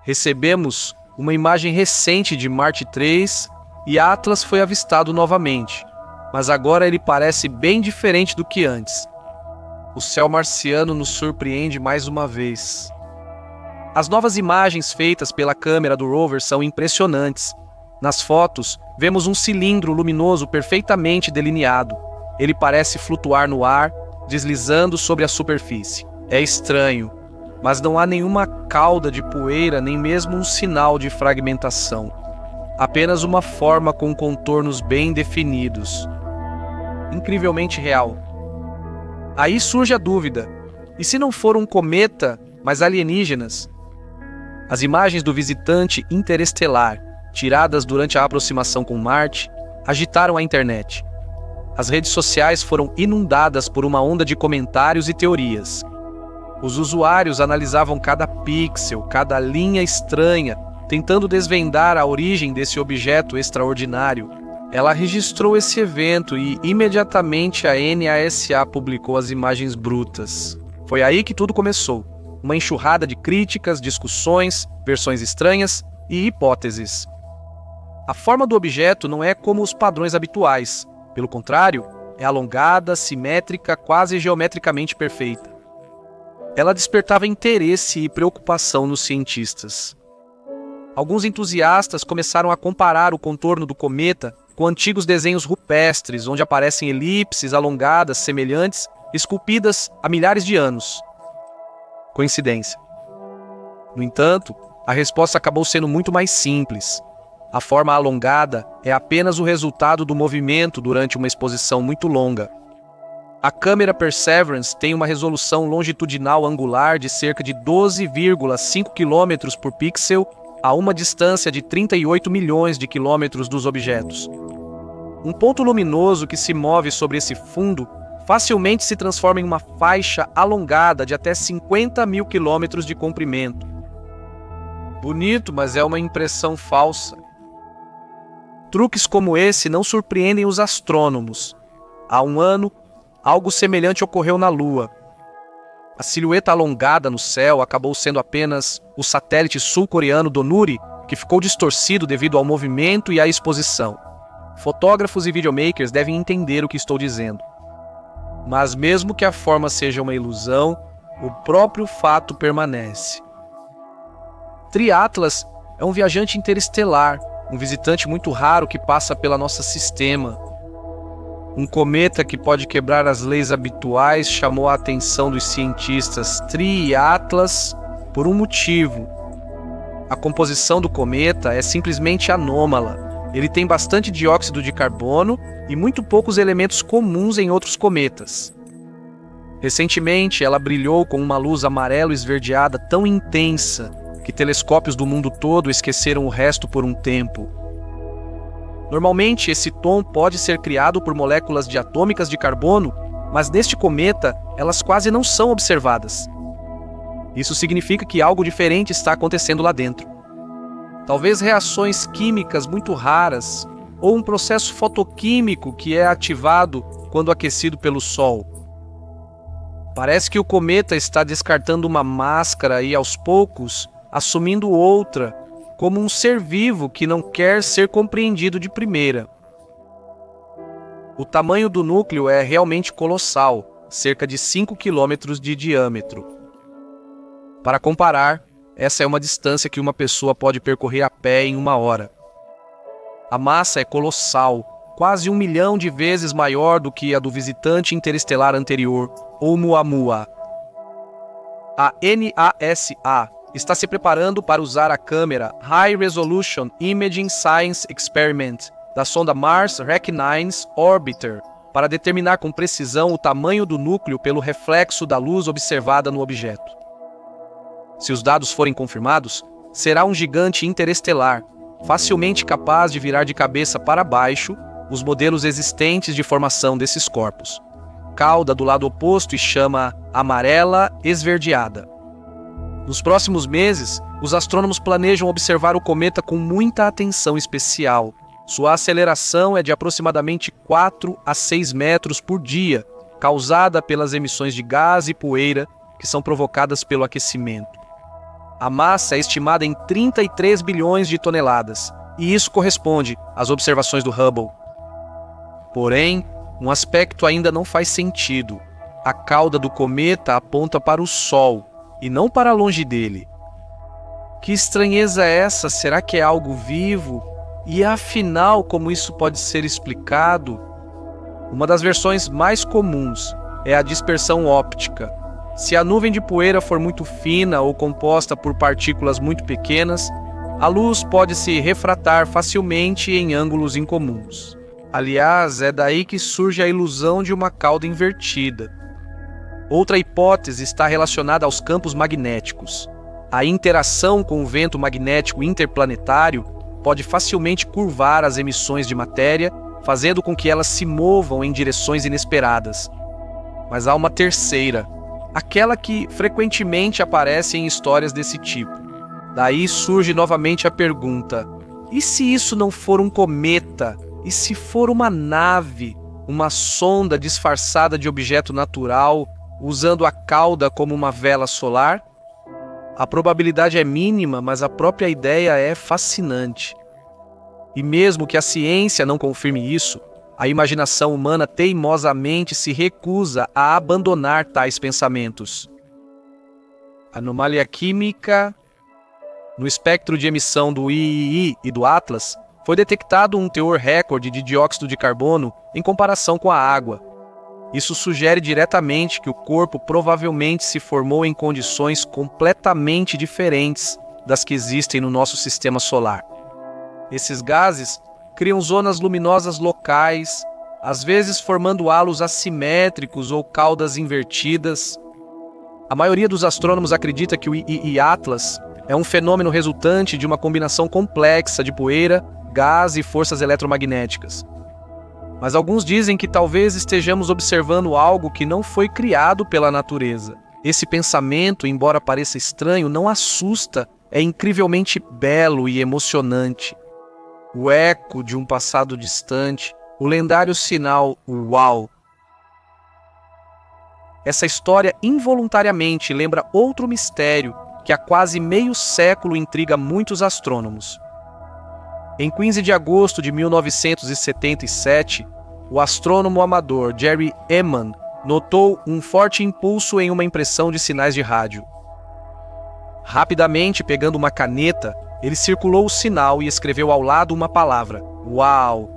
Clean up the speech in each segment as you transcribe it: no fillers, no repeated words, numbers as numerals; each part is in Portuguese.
Recebemos uma imagem recente de Marte 3 e Atlas foi avistado novamente, mas agora ele parece bem diferente do que antes. O céu marciano nos surpreende mais uma vez. As novas imagens feitas pela câmera do rover são impressionantes. Nas fotos, vemos um cilindro luminoso perfeitamente delineado. Ele parece flutuar no ar, deslizando sobre a superfície. É estranho, mas não há nenhuma cauda de poeira nem mesmo um sinal de fragmentação. Apenas uma forma com contornos bem definidos. Incrivelmente real. Aí surge a dúvida: e se não for um cometa, mas alienígenas? As imagens do visitante interestelar, tiradas durante a aproximação com Marte, agitaram a internet. As redes sociais foram inundadas por uma onda de comentários e teorias. Os usuários analisavam cada pixel, cada linha estranha, tentando desvendar a origem desse objeto extraordinário. Ela registrou esse evento e imediatamente a NASA publicou as imagens brutas. Foi aí que tudo começou. Uma enxurrada de críticas, discussões, versões estranhas e hipóteses. A forma do objeto não é como os padrões habituais. Pelo contrário, é alongada, simétrica, quase geometricamente perfeita. Ela despertava interesse e preocupação nos cientistas. Alguns entusiastas começaram a comparar o contorno do cometa com antigos desenhos rupestres, onde aparecem elipses alongadas semelhantes, esculpidas há milhares de anos. Coincidência. No entanto, a resposta acabou sendo muito mais simples. A forma alongada é apenas o resultado do movimento durante uma exposição muito longa. A câmera Perseverance tem uma resolução longitudinal angular de cerca de 12,5 km por pixel a uma distância de 38 milhões de quilômetros dos objetos. Um ponto luminoso que se move sobre esse fundo facilmente se transforma em uma faixa alongada de até 50 mil quilômetros de comprimento. Bonito, mas é uma impressão falsa. Truques como esse não surpreendem os astrônomos. Há um ano, algo semelhante ocorreu na Lua. A silhueta alongada no céu acabou sendo apenas o satélite sul-coreano Donuri, que ficou distorcido devido ao movimento e à exposição. Fotógrafos e videomakers devem entender o que estou dizendo. Mas mesmo que a forma seja uma ilusão, o próprio fato permanece. Tri-Atlas é um viajante interestelar, um visitante muito raro que passa pelo nosso sistema. Um cometa que pode quebrar as leis habituais chamou a atenção dos cientistas Tri-Atlas por um motivo. A composição do cometa é simplesmente anômala. Ele tem bastante dióxido de carbono e muito poucos elementos comuns em outros cometas. Recentemente, ela brilhou com uma luz amarelo-esverdeada tão intensa que telescópios do mundo todo esqueceram o resto por um tempo. Normalmente, esse tom pode ser criado por moléculas diatômicas de carbono, mas neste cometa, elas quase não são observadas. Isso significa que algo diferente está acontecendo lá dentro. Talvez reações químicas muito raras, ou um processo fotoquímico que é ativado quando aquecido pelo Sol. Parece que o cometa está descartando uma máscara e, aos poucos, assumindo outra, como um ser vivo que não quer ser compreendido de primeira. O tamanho do núcleo é realmente colossal, cerca de 5 km de diâmetro. Para comparar, essa é uma distância que uma pessoa pode percorrer a pé em 1 hora. A massa é colossal, quase 1 milhão de vezes maior do que a do visitante interestelar anterior, Oumuamua. A NASA está se preparando para usar a câmera High Resolution Imaging Science Experiment da sonda Mars REC-9 Orbiter para determinar com precisão o tamanho do núcleo pelo reflexo da luz observada no objeto. Se os dados forem confirmados, será um gigante interestelar, facilmente capaz de virar de cabeça para baixo os modelos existentes de formação desses corpos. Cauda do lado oposto e chama amarela esverdeada. Nos próximos meses, os astrônomos planejam observar o cometa com muita atenção especial. Sua aceleração é de aproximadamente 4 a 6 metros por dia, causada pelas emissões de gás e poeira que são provocadas pelo aquecimento. A massa é estimada em 33 bilhões de toneladas, e isso corresponde às observações do Hubble. Porém, um aspecto ainda não faz sentido. A cauda do cometa aponta para o Sol, e não para longe dele. Que estranheza é essa? Será que é algo vivo? E afinal, como isso pode ser explicado? Uma das versões mais comuns é a dispersão óptica. Se a nuvem de poeira for muito fina ou composta por partículas muito pequenas, a luz pode se refratar facilmente em ângulos incomuns. Aliás, é daí que surge a ilusão de uma cauda invertida. Outra hipótese está relacionada aos campos magnéticos. A interação com o vento magnético interplanetário pode facilmente curvar as emissões de matéria, fazendo com que elas se movam em direções inesperadas. Mas há uma terceira, aquela que frequentemente aparece em histórias desse tipo. Daí surge novamente a pergunta: e se isso não for um cometa? E se for uma nave, uma sonda disfarçada de objeto natural, usando a cauda como uma vela solar? A probabilidade é mínima, mas a própria ideia é fascinante. E mesmo que a ciência não confirme isso, a imaginação humana teimosamente se recusa a abandonar tais pensamentos. Anomalia química. No espectro de emissão do III e do Atlas, foi detectado um teor recorde de dióxido de carbono em comparação com a água. Isso sugere diretamente que o corpo provavelmente se formou em condições completamente diferentes das que existem no nosso sistema solar. Esses gases criam zonas luminosas locais, às vezes formando halos assimétricos ou caudas invertidas. A maioria dos astrônomos acredita que o II Atlas é um fenômeno resultante de uma combinação complexa de poeira, gás e forças eletromagnéticas. Mas alguns dizem que talvez estejamos observando algo que não foi criado pela natureza. Esse pensamento, embora pareça estranho, não assusta, é incrivelmente belo e emocionante. O eco de um passado distante, o lendário sinal UAU. Essa história involuntariamente lembra outro mistério que há quase meio século intriga muitos astrônomos. Em 15 de agosto de 1977, o astrônomo amador Jerry Ehman notou um forte impulso em uma impressão de sinais de rádio. Rapidamente, pegando uma caneta, ele circulou o sinal e escreveu ao lado uma palavra: "Uau!".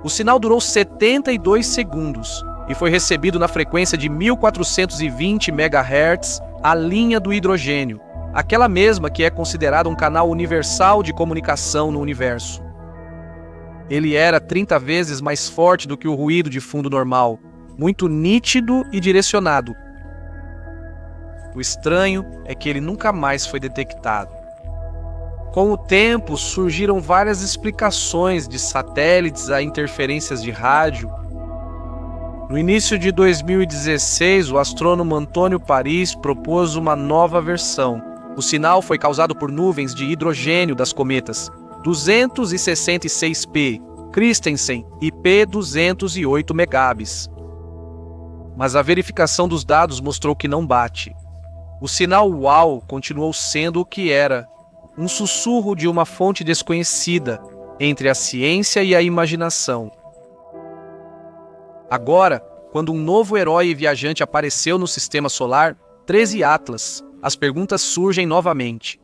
O sinal durou 72 segundos e foi recebido na frequência de 1420 MHz, a linha do hidrogênio, aquela mesma que é considerada um canal universal de comunicação no universo. Ele era 30 vezes mais forte do que o ruído de fundo normal, muito nítido e direcionado. O estranho é que ele nunca mais foi detectado. Com o tempo, surgiram várias explicações, de satélites a interferências de rádio. No início de 2016, o astrônomo Antônio Paris propôs uma nova versão. O sinal foi causado por nuvens de hidrogênio das cometas 266P, Christensen e P208 megabits. Mas a verificação dos dados mostrou que não bate. O sinal UAU continuou sendo o que era, um sussurro de uma fonte desconhecida entre a ciência e a imaginação. Agora, quando um novo herói e viajante apareceu no sistema solar, 13 Atlas, as perguntas surgem novamente.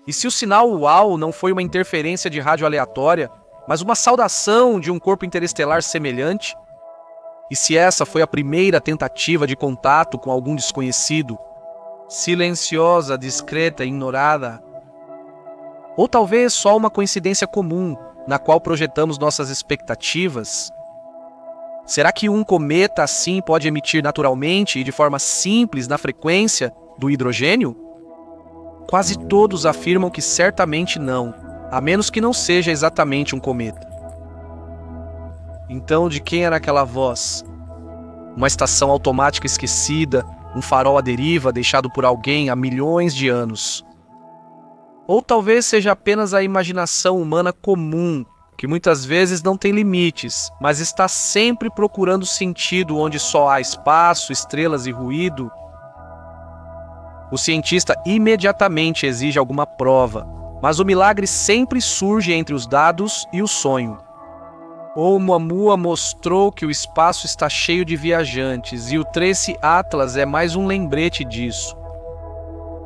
E se o sinal UAU não foi uma interferência de rádio aleatória, mas uma saudação de um corpo interestelar semelhante? E se essa foi a primeira tentativa de contato com algum desconhecido, silenciosa, discreta e ignorada? Ou talvez só uma coincidência comum, na qual projetamos nossas expectativas? Será que um cometa assim pode emitir naturalmente e de forma simples na frequência do hidrogênio? Quase todos afirmam que certamente não, a menos que não seja exatamente um cometa. Então, de quem era aquela voz? Uma estação automática esquecida, um farol à deriva deixado por alguém há milhões de anos. Ou talvez seja apenas a imaginação humana comum, que muitas vezes não tem limites, mas está sempre procurando sentido onde só há espaço, estrelas e ruído. O cientista imediatamente exige alguma prova, mas o milagre sempre surge entre os dados e o sonho. Oumuamua mostrou que o espaço está cheio de viajantes e o Trace Atlas é mais um lembrete disso.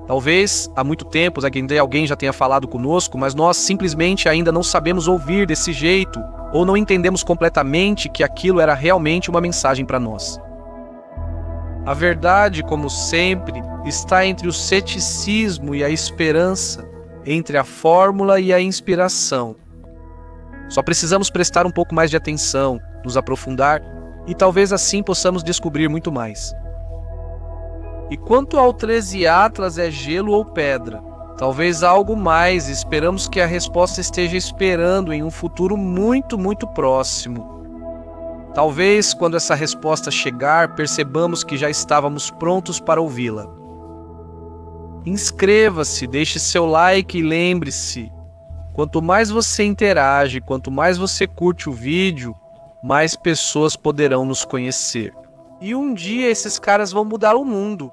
Talvez há muito tempo alguém já tenha falado conosco, mas nós simplesmente ainda não sabemos ouvir desse jeito ou não entendemos completamente que aquilo era realmente uma mensagem para nós. A verdade, como sempre, está entre o ceticismo e a esperança, entre a fórmula e a inspiração. Só precisamos prestar um pouco mais de atenção, nos aprofundar e talvez assim possamos descobrir muito mais. E quanto ao 13 Atlas, é gelo ou pedra? Talvez algo mais, esperamos que a resposta esteja esperando em um futuro muito, muito próximo. Talvez, quando essa resposta chegar, percebamos que já estávamos prontos para ouvi-la. Inscreva-se, deixe seu like e lembre-se, quanto mais você interage, quanto mais você curte o vídeo, mais pessoas poderão nos conhecer. E um dia esses caras vão mudar o mundo.